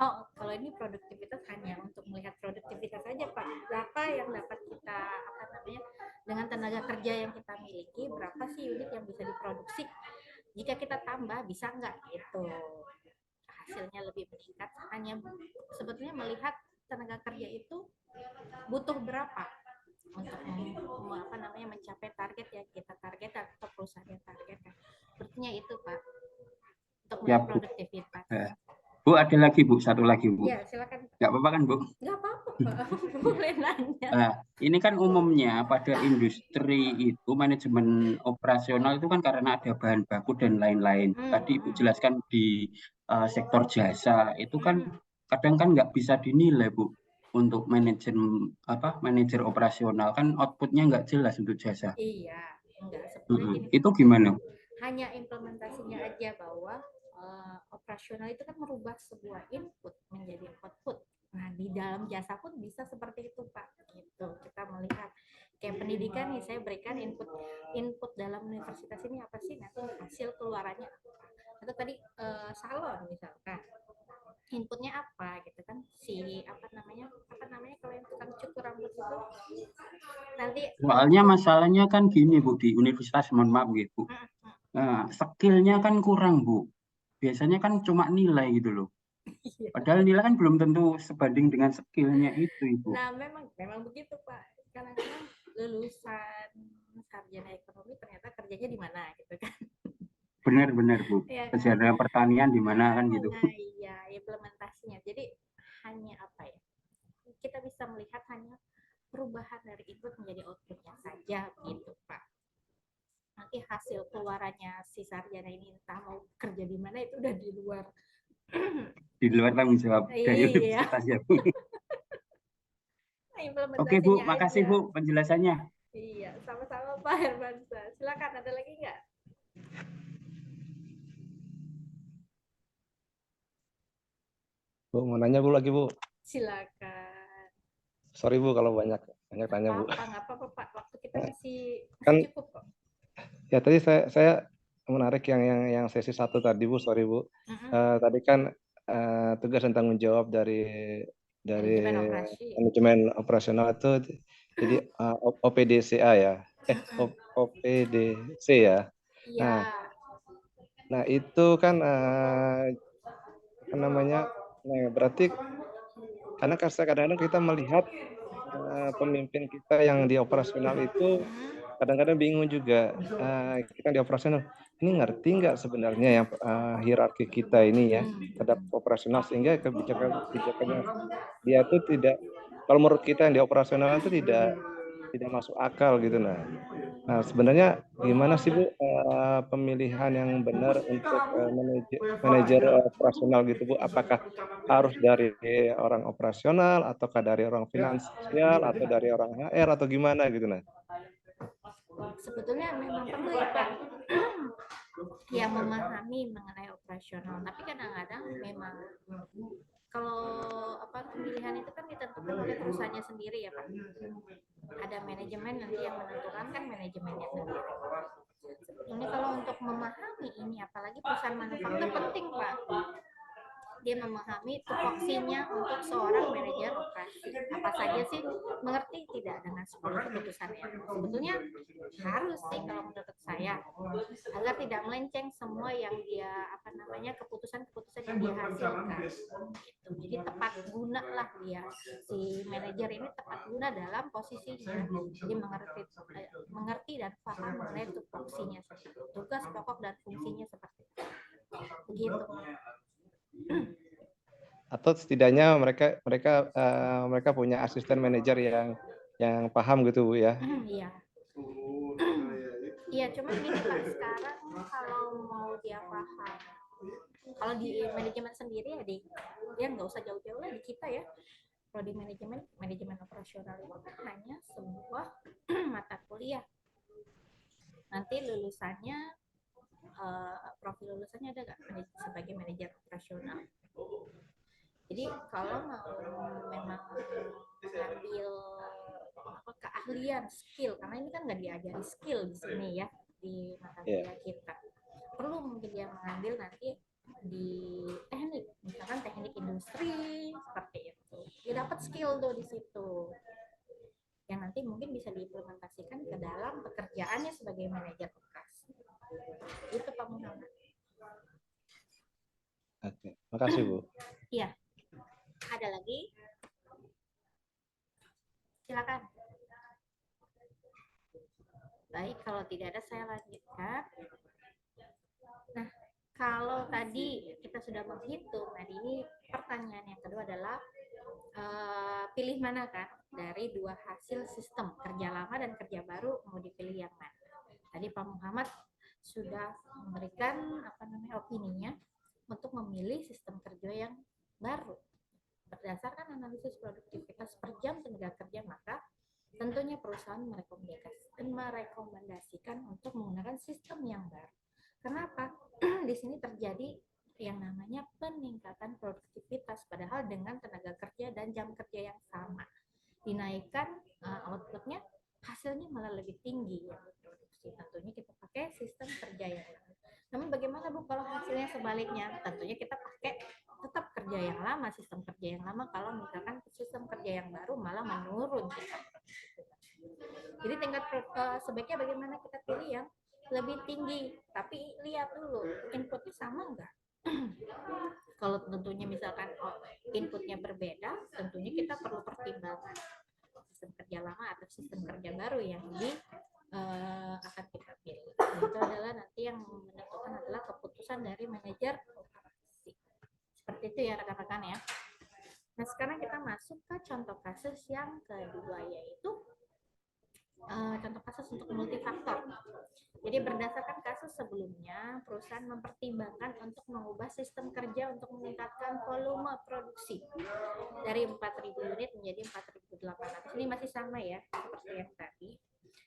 Oh, kalau ini produktivitas hanya untuk melihat produktivitas saja Pak. Berapa yang dapat kita dengan tenaga kerja yang kita miliki, berapa sih unit yang bisa diproduksi? Jika kita tambah, bisa nggak itu hasilnya lebih meningkat? Hanya sebetulnya melihat tenaga kerja itu butuh berapa untuk mencapai target yang kita targetkan atau perusahaan yang targetkan. Sepertinya itu Pak, untuk melihat produktivitas. Bu, ada lagi Bu, satu lagi Bu. Ya, silakan. Nggak apa-apa kan Bu? Nggak apa-apa Pak, boleh nanya. Nah, ini kan umumnya pada industri itu manajemen operasional itu kan karena ada bahan baku dan lain-lain. Tadi Ibu jelaskan di sektor jasa itu kan kadang kan nggak bisa dinilai Bu untuk manajer operasional, kan outputnya nggak jelas untuk jasa. Iya, enggak sebenarnya Itu gimana? Hanya implementasinya aja bahwa operasional itu kan merubah sebuah input menjadi output. Nah, di dalam jasa pun bisa seperti itu, Pak. Gitu. Kita melihat kayak pendidikan nih, saya berikan input dalam universitas ini apa sih, nanti hasil keluarannya apa. Atau tadi salon misalkan. Inputnya apa gitu kan, si apa namanya kalau yang tukang cukur rambut itu nanti soalnya masalahnya kan gini Bu, di universitas, mohon maaf gitu. Nah, skillnya kan kurang Bu. Biasanya kan cuma nilai gitu loh. Padahal nilai kan belum tentu sebanding dengan skillnya itu Ibu. Nah memang begitu Pak. Kadang-kadang lulusan sarjana ekonomi ternyata kerjanya di mana gitu kan. Benar Bu. Ya, Sarjana pertanian di mana kan gitu. Nah iya, implementasinya. Jadi hanya apa ya? Kita bisa melihat hanya perubahan dari input menjadi outputnya saja gitu Pak. Nanti hasil keluarannya si sarjana ini entah mau kerja di mana itu udah di luar tanggung jawab dari universitas ya Bu. Oke Bu, makasih Bu penjelasannya. Iya, sama-sama Pak Hermansyah. Silakan, ada lagi nggak? Bu, mau nanya Bu lagi Bu? Silakan. Sorry Bu kalau banyak. Banyak tanya, Bu. Nggak apa-apa, Pak. Waktu kita masih Kan cukup kok. ya tadi saya menarik yang sesi 1 tadi, Bu. Sorry, Bu. Tadi kan tugas dan tanggung jawab dari Manajemen operasi. manajemen operasional itu jadi OPDCA ya. OPDC ya. Iya. Nah itu kan apa namanya? Nah, berarti karena kadang-kadang kita melihat pemimpin kita yang di operasional itu kadang-kadang bingung juga. Kita di operasional ini ngerti nggak sebenarnya yang hierarki kita ini ya terhadap operasional, sehingga kebijakannya dia itu tidak, kalau menurut kita yang di operasional itu tidak masuk akal gitu. Nah sebenarnya gimana sih, Bu, pemilihan yang benar untuk manajer operasional gitu, Bu? Apakah harus dari orang operasional ataukah dari orang finansial atau dari orang HR atau gimana gitu? Sebetulnya memang perlu ya, Pak, yang memahami mengenai operasional. Tapi kadang-kadang memang kalau pemilihan itu kan ditentukan oleh perusahaannya sendiri ya, Pak. Ada manajemen nanti yang menentukan kan manajemennya sendiri. Sebetulnya kalau untuk memahami ini, apalagi perusahaan manufaktur penting, Pak. Dia memahami tupoksinya untuk seorang manajer operasi. Apa saja sih mengerti tidak dengan sebuah keputusannya? Sebetulnya harus sih kalau menurut saya, agar tidak melenceng semua yang dia keputusan-keputusan yang dia hasilkan. Gitu. Jadi tepat guna lah dia, si manajer ini tepat guna dalam posisinya. Jadi mengerti dan paham mengenai tupoksinya, tugas pokok dan fungsinya seperti itu. Begitu. Atau setidaknya mereka punya asisten manajer yang paham gitu, Bu ya. Iya. Iya, cuma gini Pak, sekarang kalau mau dia paham, kalau di manajemen sendiri ya dia nggak usah jauh-jauh lah di kita ya. Kalau di manajemen operasional itu kan hanya sebuah mata kuliah. Nanti lulusannya, profil lulusannya ada nggak sebagai manajer operasional. Jadi kalau mau memang mengambil keahlian, skill, karena ini kan nggak diajari skill di sini ya di mata kuliah kita. Perlu mungkin dia mengambil nanti di teknik, misalkan teknik industri seperti itu. Dia dapat skill tuh di situ, yang nanti mungkin bisa diimplementasikan ke dalam pekerjaannya sebagai manajer operasi. Itu Pak Muhammad. Oke, makasih Bu. Iya. Ada lagi? Silakan. Baik, kalau tidak ada saya lanjutkan. Nah, kalau tadi kita sudah menghitung, nah ini pertanyaan yang kedua adalah pilih mana kan dari dua hasil sistem, kerja lama dan kerja baru, mau dipilih yang mana? Tadi Pak Muhammad sudah memberikan opininya untuk memilih sistem kerja yang baru. Berdasarkan analisis produktivitas per jam tenaga kerja, maka tentunya perusahaan merekomendasikan untuk menggunakan sistem yang baru. Kenapa? Di sini terjadi yang namanya peningkatan produktivitas, padahal dengan tenaga kerja dan jam kerja yang sama. Dinaikkan outputnya, hasilnya malah lebih tinggi ya produksi. Tentunya kita pakai sistem kerja yang baru. Namun bagaimana Bu kalau hasilnya sebaliknya? Tentunya kita pakai tetap kerja yang lama, sistem kerja yang lama. Kalau misalkan sistem kerja yang baru malah menurun kita. Jadi tingkat sebaiknya bagaimana kita pilih yang lebih tinggi, tapi lihat dulu inputnya sama enggak. Kalau tentunya misalkan inputnya berbeda, tentunya kita perlu pertimbangkan sistem kerja lama atau sistem kerja baru yang akan kita pilih. Itu adalah nanti yang menentukan adalah keputusan dari manajer operasi. Seperti itu ya rekan-rekan ya. Nah sekarang kita masuk ke contoh kasus yang kedua, yaitu contoh kasus untuk multifaktor. Jadi berdasarkan kasus sebelumnya, perusahaan mempertimbangkan untuk mengubah sistem kerja untuk meningkatkan volume produksi dari 4.000 unit menjadi 4.800. Ini masih sama ya, seperti yang tadi.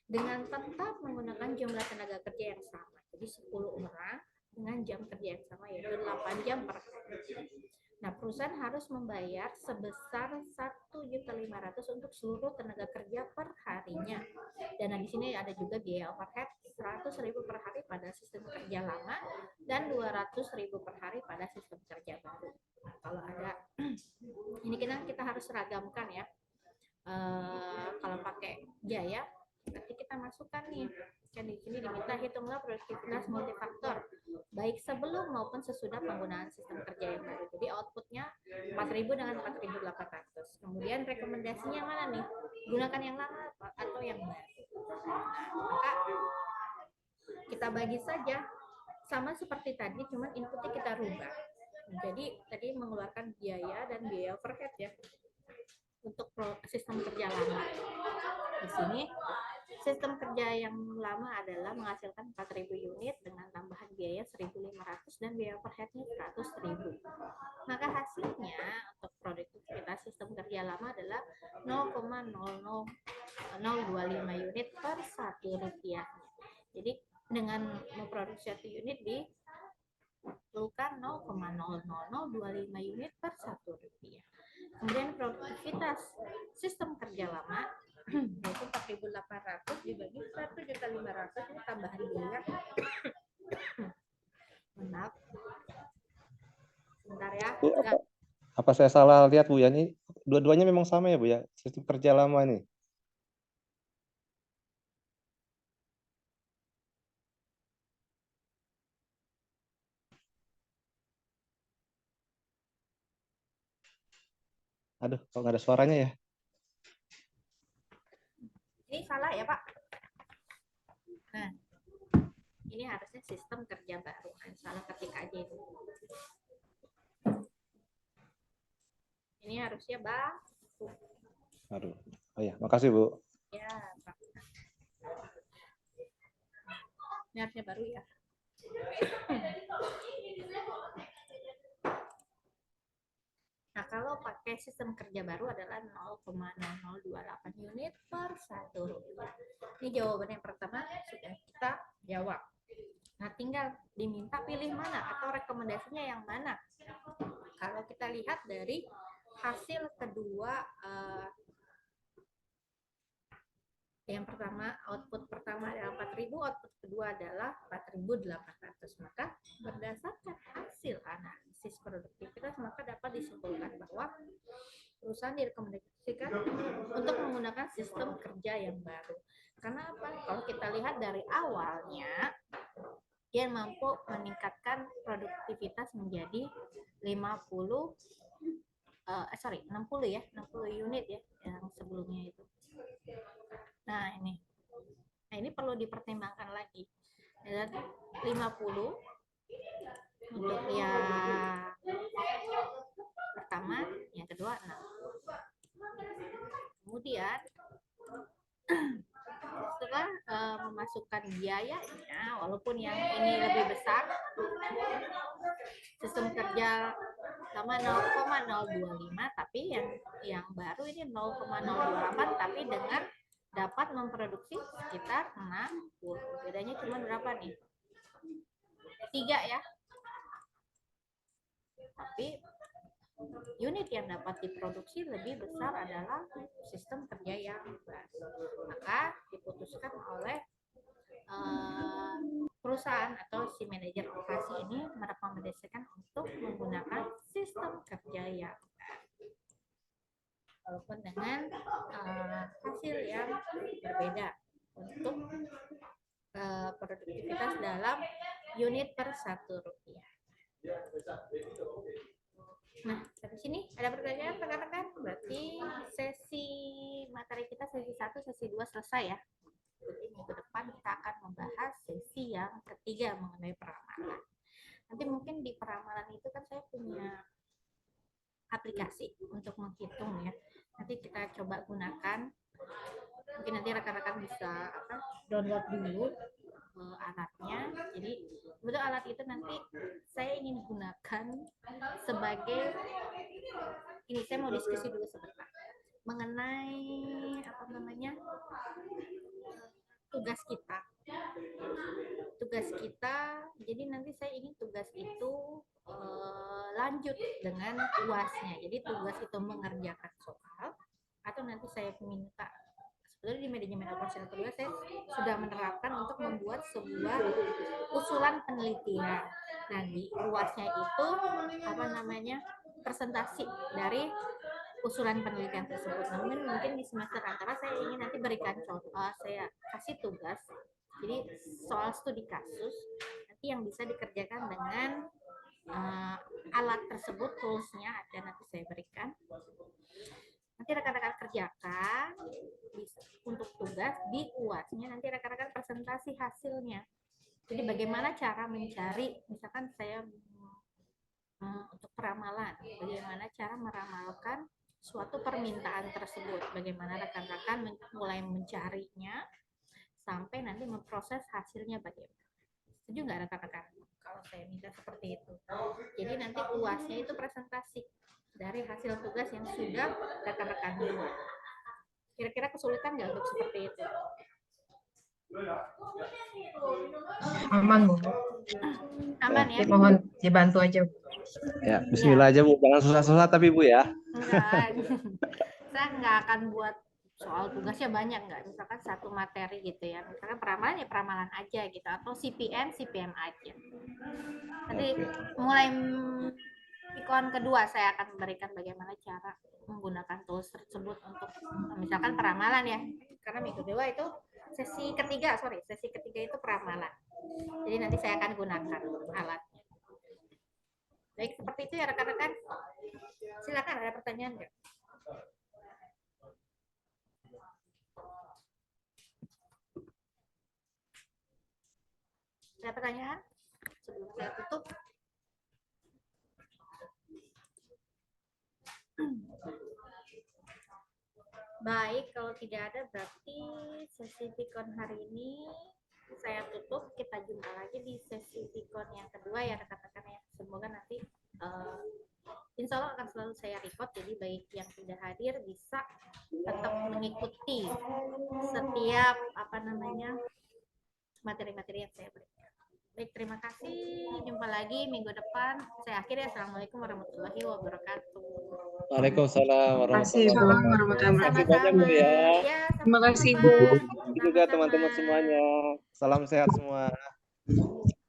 Dengan tetap menggunakan jumlah tenaga kerja yang sama. Jadi 10 orang dengan jam kerja yang sama, yaitu 8 jam per hari. Nah, perusahaan harus membayar sebesar 1.500.000 untuk seluruh tenaga kerja per harinya. Dan di sini ada juga biaya overhead 100.000 per hari pada sistem kerja lama dan 200.000 per hari pada sistem kerja baru. Nah, kalau ada ini kita harus seragamkan ya. Kalau pakai biaya nanti kita masukkan nih. Kan di sini diminta hitunglah produktivitas multifaktor baik sebelum maupun sesudah penggunaan sistem kerja yang baru. Jadi outputnya 4.000 dengan 4.800. Kemudian rekomendasinya mana nih? Gunakan yang lama atau yang baru. Nah, maka kita bagi saja sama seperti tadi, cuman inputnya kita rubah. Jadi tadi mengeluarkan biaya dan biaya overhead ya untuk sistem kerja lama. Di sini sistem kerja yang lama adalah menghasilkan 4.000 unit dengan tambahan biaya 1.500 dan biaya overheadnya 100.000. Maka hasilnya untuk produktivitas sistem kerja lama adalah 0,00025 unit per 1 rupiah. Jadi dengan memproduksi 1 unit diperlukan 0,00025 unit per 1 rupiah. Kemudian produktivitas sistem kerja lama yaitu 4.800 dibagi 1.500 ini tambahan biaya. Maaf. Sebentar ya. Bu, apa saya salah lihat Bu ya? Ini dua-duanya memang sama ya Bu ya? Sistem kerja lama nih. Aduh, kok nggak ada suaranya ya? Ini salah ya Pak. Nah, ini harusnya sistem kerja baru. Salah ketik aja itu. Ini harusnya baru. Aduh. Oh ya, makasih Bu. Ya, Pak. Ini harusnya baru ya. Nah, kalau pakai sistem kerja baru adalah 0,0028 unit per 1 rupiah. Ini jawaban yang pertama sudah kita jawab. Nah, tinggal diminta pilih mana atau rekomendasinya yang mana. Kalau kita lihat dari hasil kedua, yang pertama, output pertama adalah 4.000, output kedua adalah 4.800. Maka berdasarkan hasil analisis produktivitas, maka dapat disimpulkan bahwa perusahaan direkomendasikan untuk menggunakan sistem kerja yang baru. Karena apa? Kalau kita lihat dari awalnya, dia mampu meningkatkan produktivitas menjadi 60 ya, 60 unit ya, yang sebelumnya itu. Nah, ini perlu dipertimbangkan lagi. Dan 50 untuk yang pertama, yang kedua 6. Kemudian setelah memasukkan biayanya, walaupun yang ini lebih besar, sistem kerja sama 0,025, tapi yang baru ini 0,028, tapi dengan dapat memproduksi sekitar 60. Bedanya cuma berapa nih? 3 ya. Tapi unit yang dapat diproduksi lebih besar adalah sistem kerja yang baru. Maka diputuskan oleh perusahaan atau si manajer operasi ini merekomendasikan untuk menggunakan sistem kerja yang baru. Walaupun dengan hasil yang berbeda untuk produktivitas dalam unit per 1 rupiah. Nah, sampai sini ada pertanyaan rekan-rekan? Berarti sesi materi kita sesi 1, sesi 2 selesai ya. Jadi minggu depan kita akan membahas sesi yang ketiga mengenai peramalan. Nanti mungkin di peramalan itu kan saya punya aplikasi untuk menghitung ya. Nanti kita coba gunakan. Mungkin nanti rekan-rekan bisa download dulu alatnya. Jadi betul alat itu nanti saya ingin gunakan sebagai ini, saya mau diskusi dulu sebentar mengenai tugas kita tugas kita, jadi nanti saya ingin tugas itu lanjut dengan UASnya. Jadi tugas itu mengerjakan soal, atau nanti saya minta, sebetulnya di manajemen operasional kedua saya sudah menerapkan untuk membuat sebuah usulan penelitian. Nah, di UASnya itu apa namanya, presentasi dari usulan penelitian tersebut. Namun mungkin di semester antara saya ingin nanti berikan contoh, saya kasih tugas, jadi soal studi kasus nanti yang bisa dikerjakan dengan alat tersebut, toolsnya ada, nanti saya berikan. Nanti rekan-rekan kerjakan untuk tugas di UASnya, nanti rekan-rekan presentasi hasilnya. Jadi bagaimana cara mencari, misalkan saya untuk peramalan, bagaimana cara meramalkan suatu permintaan tersebut, bagaimana rekan-rekan mulai mencarinya sampai nanti memproses hasilnya bagaimana. Setuju nggak rekan-rekan kalau saya minta seperti itu? Jadi nanti UASnya itu presentasi dari hasil tugas yang sudah rekan-rekan buat. Kira-kira kesulitan nggak untuk seperti itu? Aman, Bu. Aman ya? Mohon dibantu aja. Ya, bismillah aja Bu, jangan susah-susah tapi Bu ya. Enggak, saya nggak akan buat soal tugasnya banyak, nggak, misalkan satu materi gitu ya, misalkan peramalan ya peramalan aja gitu, atau CPM aja. Nanti mulai ikon kedua saya akan memberikan bagaimana cara menggunakan tools tersebut untuk misalkan peramalan ya, karena minggu kedua itu sesi ketiga itu peramalan, jadi nanti saya akan gunakan alatnya. Baik, seperti itu ya rekan-rekan. Silakan, ada pertanyaan nggak? Ada pertanyaan sebelum saya tutup? Baik, kalau tidak ada berarti sesi Vicon hari ini saya tutup. Kita jumpa lagi di sesi Vicon yang kedua ya rekan-rekan ya. Semoga nanti insya Allah akan selalu saya record, jadi baik yang tidak hadir bisa tetap mengikuti setiap materi-materi yang saya berikan. Baik, terima kasih. Jumpa lagi minggu depan. Saya akhiri. Assalamualaikum warahmatullahi wabarakatuh. Waalaikumsalam warahmatullahi Assalamualaikum wabarakatuh. Terima kasih banyak Bu ya. Ya, Terima kasih, sama-sama. Bu. Terima kasih juga teman-teman semuanya. Salam sehat semua.